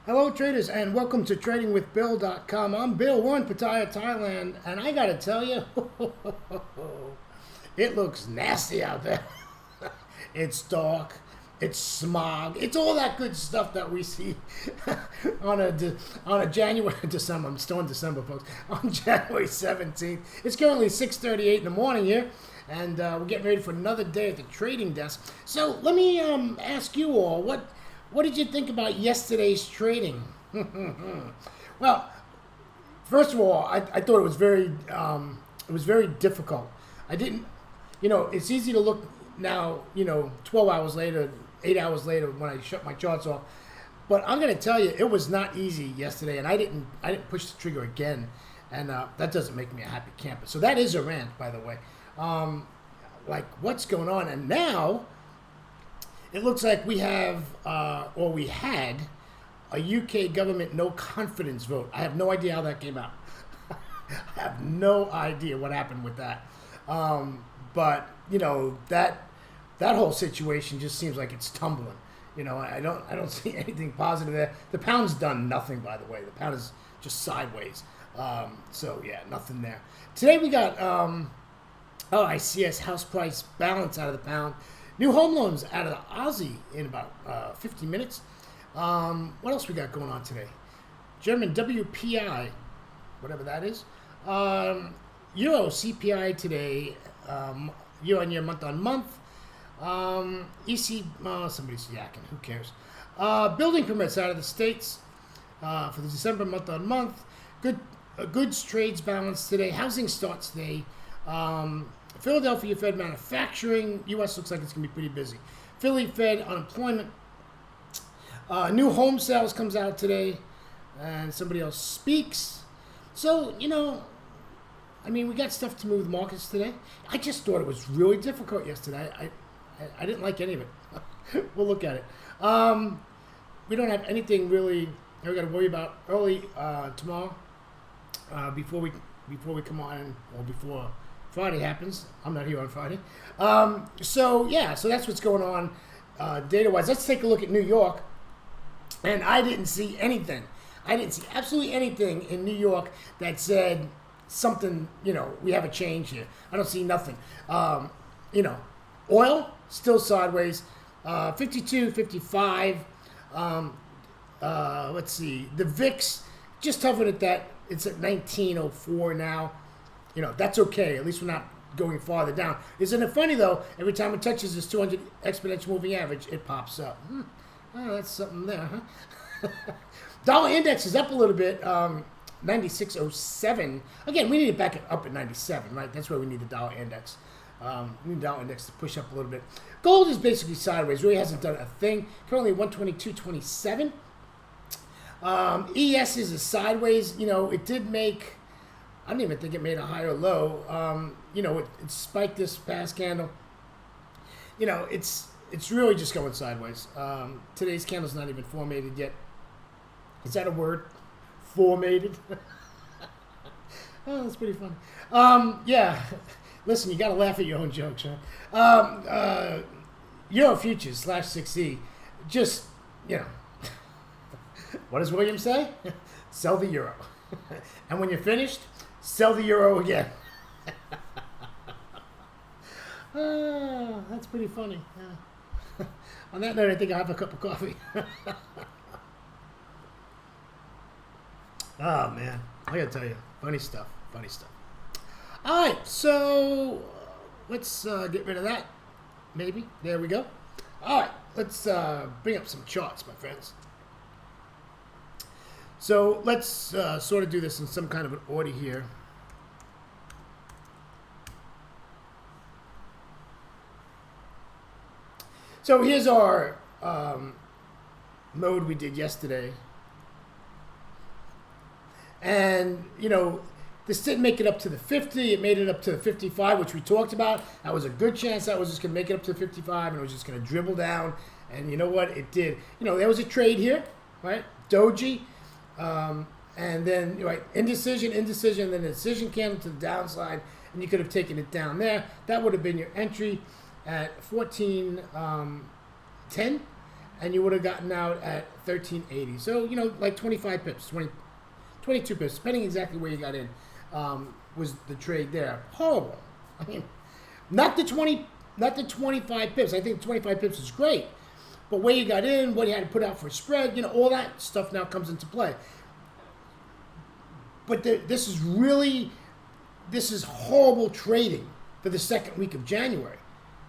Hello traders and welcome to tradingwithbill.com. I'm Bill, we're in Pattaya, Thailand, and I gotta tell you, it looks nasty out there. It's dark, it's smog, it's all that good stuff that we see on a January, December, I'm still in December folks, on January 17th. It's currently 6:38 in the morning here, and we're getting ready for another day at the trading desk. So let me ask you all, what did you think about yesterday's trading? Well, first of all, I thought it was very difficult. I didn't, it's easy to look now, 12 hours later, 8 hours later when I shut my charts off. But I'm going to tell you, it was not easy yesterday, and I didn't push the trigger again, and that doesn't make me a happy camper. So that is a rant, by the way. Like, what's going on? And now it looks like we have, or we had, a UK government no confidence vote. I have no idea how that came out. I have no idea what happened with that. But that whole situation just seems like it's tumbling. I don't see anything positive there. The pound's done nothing, by the way. The pound is just sideways. So yeah, nothing there. Today we got ICS house price balance out of the pound. New home loans out of the Aussie in about 50 minutes. What else we got going on today? German WPI, whatever that is. Euro CPI today, year on year, month on month. Somebody's yakking, who cares? Building permits out of the States for the December month on month. Goods trades balance today. Housing starts today. Philadelphia Fed manufacturing. U.S. looks like it's going to be pretty busy. Philly Fed unemployment. New home sales comes out today. And somebody else speaks. So, we got stuff to move the markets today. I just thought it was really difficult yesterday. I didn't like any of it. We'll look at it. We don't have anything really we got to worry about early tomorrow before we come on, or before Friday happens. I'm not here on Friday. So that's what's going on data-wise. Let's take a look at New York. And I didn't see anything. I didn't see absolutely anything in New York that said something, we have a change here. I don't see nothing. Oil, still sideways. 52, 55. Let's see. The VIX, just hovering at that. It's at 1904 now. That's okay. At least we're not going farther down. Isn't it funny, though? Every time it touches this 200 exponential moving average, it pops up. Oh, that's something there, huh? Dollar index is up a little bit, 96.07. Again, we need it back up at 97, right? That's where we need the dollar index. We need the dollar index to push up a little bit. Gold is basically sideways. Really hasn't done a thing. Currently 122.27. ES is sideways. It did make... I don't even think it made a higher low. It spiked this past candle. It's really just going sideways. Today's candle's not even formated yet. Is that a word? Formated? Oh, that's pretty funny. Yeah. Listen, you got to laugh at your own jokes, huh? Euro futures /6E. Just, what does William say? Sell the euro. And when you're finished, sell the euro again. That's pretty funny. Yeah. On that note, I think I'll have a cup of coffee. Oh, man. I got to tell you, funny stuff. All right, so let's get rid of that, maybe. There we go. All right, let's bring up some charts, my friends. So let's sort of do this in some kind of an order here. So here's our mode we did yesterday. And, this didn't make it up to the 50. It made it up to the 55, which we talked about. That was a good chance that was just going to make it up to 55, and it was just going to dribble down. And you know what? It did. There was a trade here, right? Doji. And then, right, indecision, then the decision candle to the downside, and you could have taken it down there. That would have been your entry at 14.10. and you would have gotten out at 1380. So, you know, like 25 pips, 22 pips, depending exactly where you got in, was the trade there. Horrible. I mean, not the 25 pips. I think 25 pips is great. But where you got in, what you had to put out for a spread, you know, all that stuff now comes into play. But this is horrible trading for the second week of January.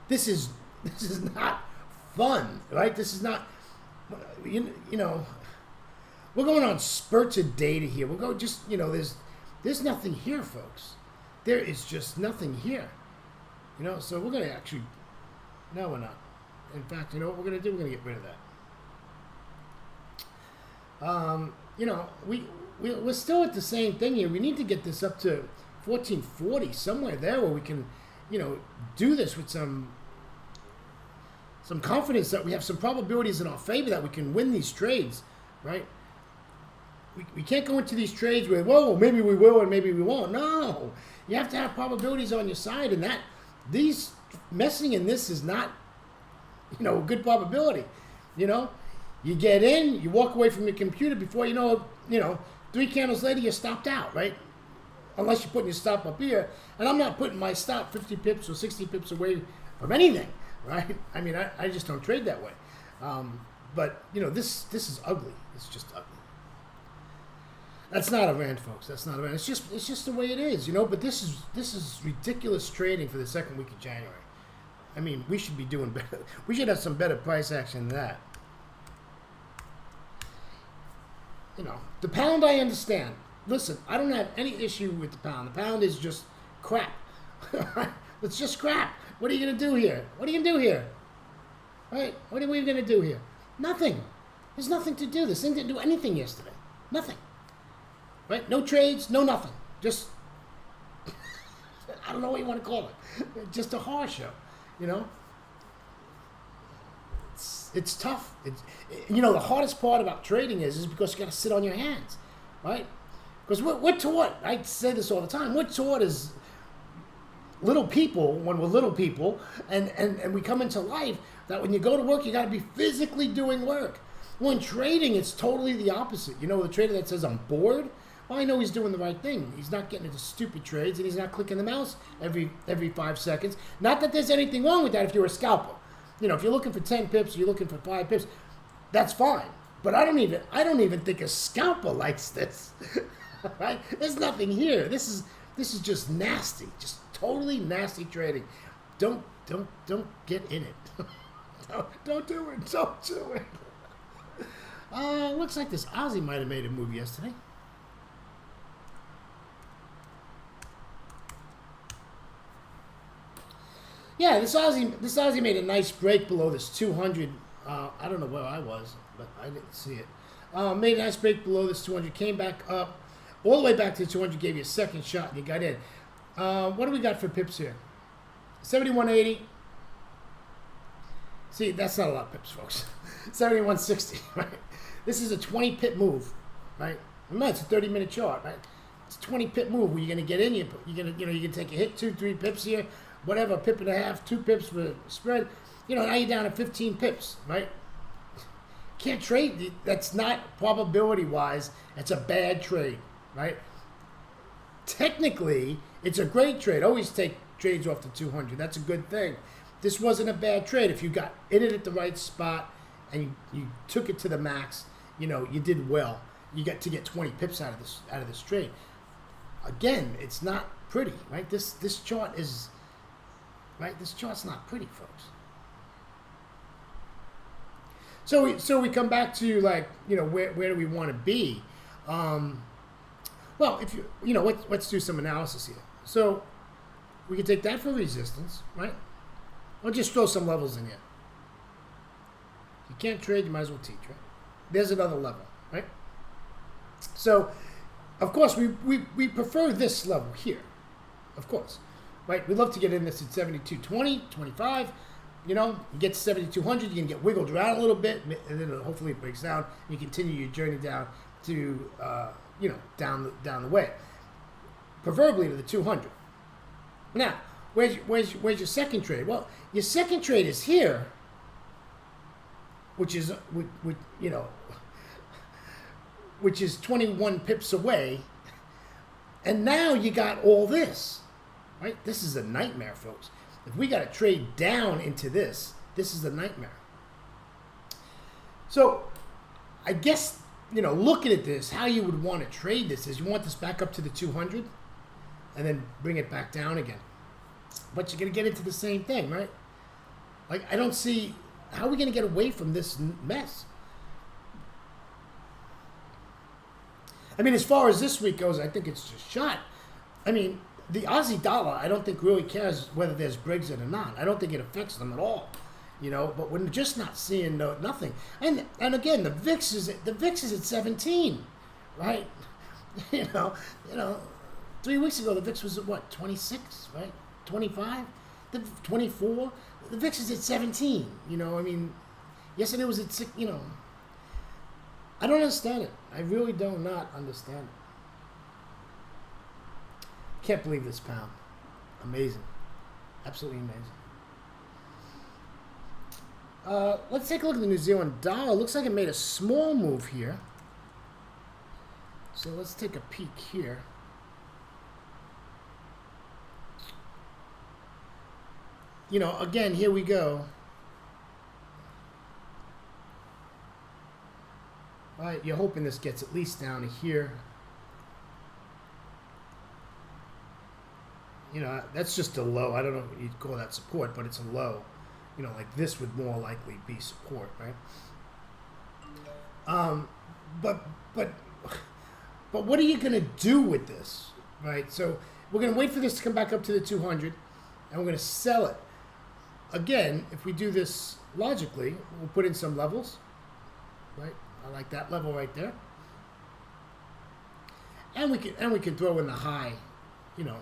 This is not fun, right? This is not, you know, we're going on spurts of data here. We'll go just, you know, there's nothing here, folks. There is just nothing here. You know, so we're going to actually, no, we're not. In fact, you know what we're going to do? We're going to get rid of that. You know, we're still at the same thing here. We need to get this up to 1440, somewhere there where we can, you know, do this with some confidence that we have some probabilities in our favor that we can win these trades, right? We can't go into these trades with, whoa, maybe we will and maybe we won't. No, you have to have probabilities on your side, and that these messing in this is not, you know, a good probability. You know, you get in, you walk away from your computer before you know, 3 candles later you're stopped out, right? Unless you're putting your stop up here, and I'm not putting my stop 50 pips or 60 pips away from anything, right? I mean, I just don't trade that way. But you know, this is ugly. It's just ugly. That's not a rant, folks. That's not a rant. It's just the way it is, you know. But this is ridiculous trading for the second week of January. I mean, we should be doing better. We should have some better price action than that. You know, the pound I understand. Listen, I don't have any issue with the pound. The pound is just crap. It's just crap. What are you going to do here? What are you going to do here? Right? What are we going to do here? Nothing. There's nothing to do. This thing didn't do anything yesterday. Nothing. Right? No trades, no nothing. Just, I don't know what you want to call it. Just a horror show, you know? It's tough. You know, the hardest part about trading is because you got to sit on your hands, right? Because we're taught, I say this all the time, we're taught as little people, when we're little people, and we come into life, that when you go to work, you got to be physically doing work. Well, in trading, it's totally the opposite. You know, the trader that says, I'm bored, well, I know he's doing the right thing. He's not getting into stupid trades, and he's not clicking the mouse every 5 seconds. Not that there's anything wrong with that if you're a scalper. You know, if you're looking for 10 pips or you're looking for 5 pips, that's fine. But I don't even think a scalper likes this. Right? There's nothing here. This is just nasty. Just totally nasty trading. Don't get in it. Don't do it. Don't do it. Looks like this Aussie might have made a move yesterday. Yeah, this Aussie made a nice break below this 200. I don't know where I was, but I didn't see it. Made a nice break below this 200. Came back up, all the way back to the 200. Gave you a second shot, and you got in. What do we got for pips here? 71.80. See, that's not a lot of pips, folks. 71.60. Right? This is a 20 pip move, right? Remember, it's a 30-minute chart, right? It's a 20 pip move where you're gonna get in. You can take a hit, 2-3 pips here. Whatever, pip and a half, 2 pips for spread. You know, now you're down to 15 pips, right? Can't trade. That's not probability-wise. It's a bad trade, right? Technically, it's a great trade. Always take trades off the 200. That's a good thing. This wasn't a bad trade. If you got in it at the right spot and you took it to the max, you know, you did well. You got to get 20 pips out of this trade. Again, it's not pretty, right? This chart is... Right, this chart's not pretty, folks. So we come back to, like, you know, where do we want to be? Well, if you know, let's do some analysis here. So we can take that for resistance, right? Or just throw some levels in here. If you can't trade, you might as well teach, right? There's another level, right? So, of course, we prefer this level here, of course. Right, we love to get in this at 72.20, 25. You know, you get to 7,200, you can get wiggled around a little bit, and then hopefully it breaks down. And you continue your journey down to, you know, down the way, preferably to the 200. Now, where's your second trade? Well, your second trade is here, which is, you know, which is 21 pips away. And now you got all this, right? This is a nightmare, folks. If we got to trade down into this, this is a nightmare. So I guess, you know, looking at this, how you would want to trade this is you want this back up to the 200 and then bring it back down again. But you're going to get into the same thing, right? Like, I don't see, how are we going to get away from this mess? I mean, as far as this week goes, I think it's just shot. I mean, the Aussie dollar, I don't think really cares whether there's Brexit or not. I don't think it affects them at all, you know. But we're just not seeing nothing. And again, the VIX is at 17, right? you know, 3 weeks ago the VIX was at what, 26, right? 25, 24. The VIX is at 17. You know, I mean, yesterday was at 6. You know, I don't understand it. I really do not understand it. Can't believe this pound. Amazing. Absolutely amazing. Let's take a look at the New Zealand dollar. Looks like it made a small move here. So let's take a peek here. You know, again, here we go. All right, you're hoping this gets at least down to here. You know, that's just a low. I don't know if you'd call that support, but it's a low. You know, like this would more likely be support, right? But what are you going to do with this, right? So we're going to wait for this to come back up to the 200, and we're going to sell it. Again, if we do this logically, we'll put in some levels, right? I like that level right there, and we can throw in the high, you know.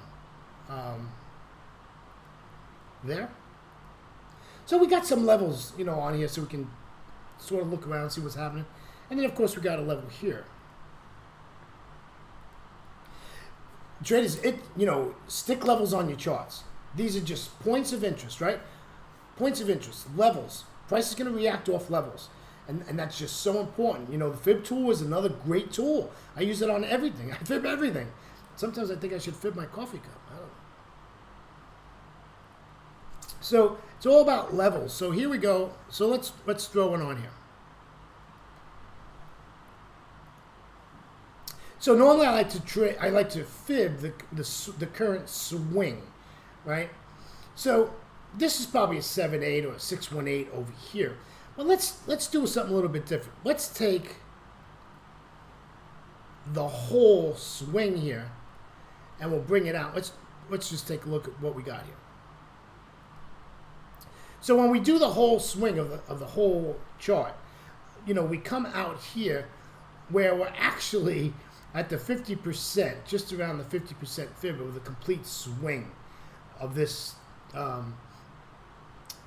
There. So we got some levels, you know, on here so we can sort of look around and see what's happening. And then, of course, we got a level here. Traders, you know, stick levels on your charts. These are just points of interest, right? Points of interest, levels. Price is going to react off levels. And that's just so important. You know, the fib tool is another great tool. I use it on everything. I fib everything. Sometimes I think I should fib my coffee cup. I don't know. So it's all about levels. So here we go. So let's throw one on here. So normally I like to fib the current swing, right? So this is probably a 7.8 or a 6.18 over here. But let's do something a little bit different. Let's take the whole swing here, and we'll bring it out. Let's just take a look at what we got here. So when we do the whole swing of the whole chart, you know, we come out here where we're actually at the 50%, just around the 50% fib of the complete swing of this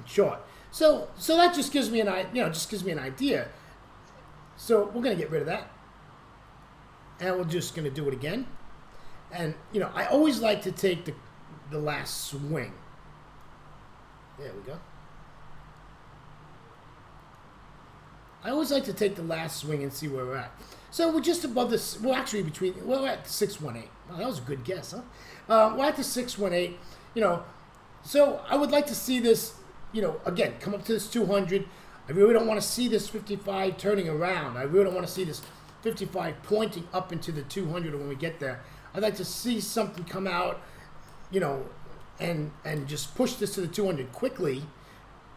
chart. So that just gives me an idea. So we're going to get rid of that, and we're just going to do it again. And you know, I always like to take the last swing. There we go. I always like to take the last swing and see where we're at. So we're just above this. We're actually we're at 6.18. Oh, that was a good guess, huh? We're at the 6.18. You know, so I would like to see this. You know, again, come up to this 200. I really don't want to see this 55 turning around. I really don't want to see this 55 pointing up into the 200 when we get there. I'd like to see something come out, you know, and just push this to the 200 quickly.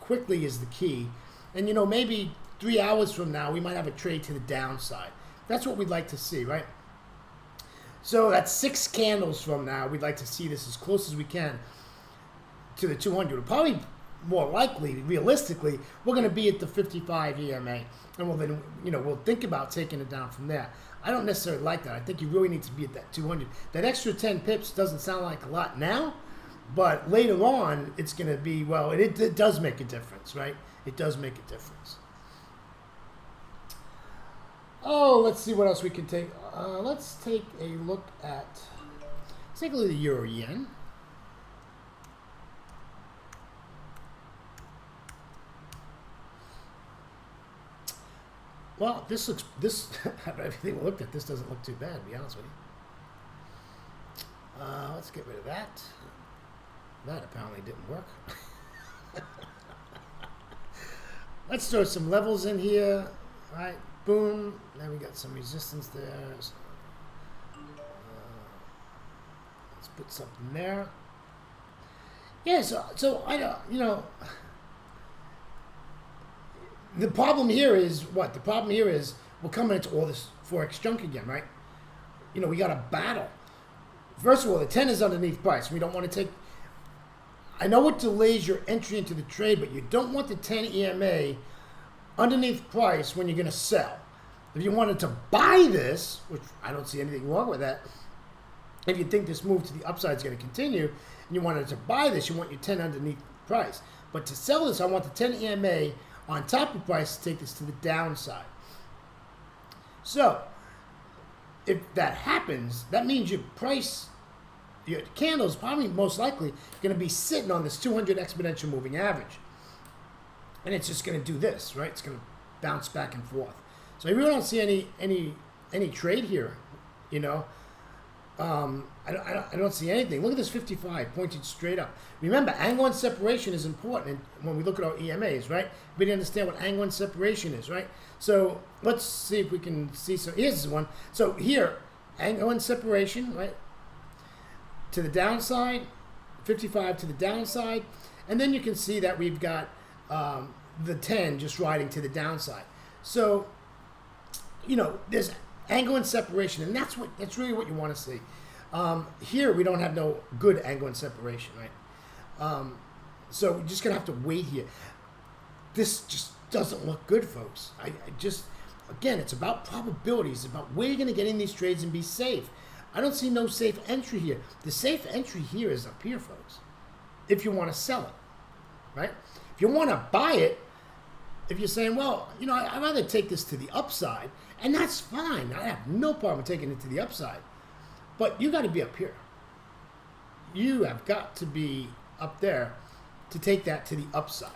Quickly is the key. And, you know, maybe 3 hours from now, we might have a trade to the downside. That's what we'd like to see, right? So that's 6 candles from now. We'd like to see this as close as we can to the 200. Probably more likely, realistically, we're going to be at the 55 EMA, and we'll think about taking it down from there. I don't necessarily like that. I think you really need to be at that 200. That extra 10 pips doesn't sound like a lot now, but later on, it's going to be, well, it does make a difference, right? It does make a difference. Oh, let's see what else we can take. Let's take a look at the Euro Yen. Well, this everything we looked at, this doesn't look too bad, to be honest with you. Let's get rid of that. That apparently didn't work. Let's throw some levels in here. All right, boom. Now we got some resistance there. Let's put something there. Yeah, so I don't, the problem here is what? The problem here is we're coming into all this Forex junk again, right? We got a battle. First of all, the 10 is underneath price. We don't want to take... I know it delays your entry into the trade, but you don't want the 10 EMA underneath price when you're going to sell. If you wanted to buy this, which I don't see anything wrong with that, if you think this move to the upside is going to continue, and you wanted to buy this, you want your 10 underneath price. But to sell this, I want the 10 EMA on top of price to take this to the downside. So, if that happens, that means your candle is probably most likely going to be sitting on this 200 exponential moving average. And it's just going to do this, right? It's going to bounce back and forth. So I really don't see any trade here, I don't see anything. Look at this 55 pointed straight up. Remember, angle and separation is important when we look at our EMAs, right? We need to understand what angle and separation is, right? So let's see if we can see. So here's one. So here, angle and separation, right? To the downside, 55 to the downside. And then you can see that we've got the 10 just riding to the downside. So, there's angle and separation, and that's really what you want to see. Here we don't have no good angle and separation, right? So we're just gonna have to wait here. This just doesn't look good, folks. Again, it's about probabilities, about where you're gonna get in these trades and be safe. I don't see no safe entry here. The safe entry here is up here, folks. If you want to sell it, right? If you want to buy it, if you're saying, well, I'd rather take this to the upside, and that's fine. I have no problem taking it to the upside. But you got to be up here. You have got to be up there to take that to the upside.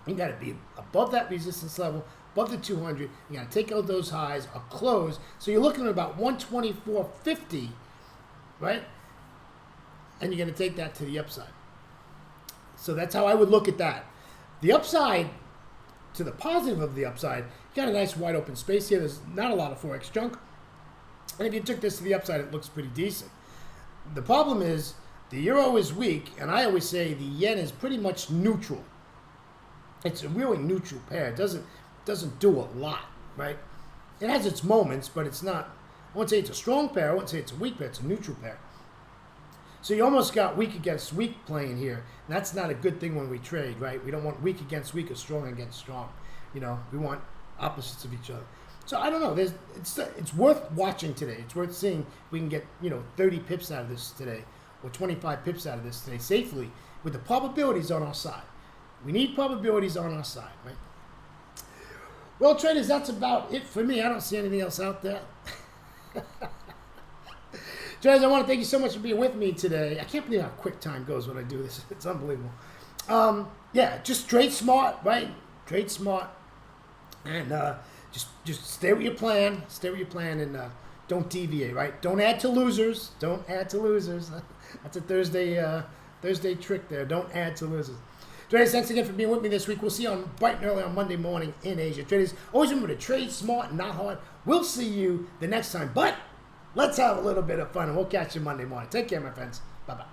You got to be above that resistance level, above the 200. You got to take out those highs, a close. So you're looking at about 124.50, right? And you're going to take that to the upside. So that's how I would look at that. The upside, to the positive of the upside, you got a nice wide open space here. There's not a lot of Forex junk. And if you took this to the upside, it looks pretty decent. The problem is the euro is weak, and I always say the yen is pretty much neutral. It's a really neutral pair. It doesn't do a lot, right? It has its moments, but it's not. I wouldn't say it's a strong pair. I wouldn't say it's a weak pair. It's a neutral pair. So you almost got weak against weak playing here. And that's not a good thing when we trade, right? We don't want weak against weak or strong against strong. We want opposites of each other. So I don't know. It's worth watching today. It's worth seeing if we can get 30 pips out of this today, or 25 pips out of this today safely, with the probabilities on our side. We need probabilities on our side, right? Well, traders, that's about it for me. I don't see anything else out there. Traders, I want to thank you so much for being with me today. I can't believe how quick time goes when I do this. It's unbelievable. Yeah, just trade smart, right? Trade smart, and just stay with your plan. Stay with your plan, and don't deviate, right? Don't add to losers. Don't add to losers. That's a Thursday trick there. Don't add to losers. Traders, thanks again for being with me this week. We'll see you on bright and early on Monday morning in Asia. Traders, always remember to trade smart, not hard. We'll see you the next time, but let's have a little bit of fun, and we'll catch you Monday morning. Take care, my friends. Bye-bye.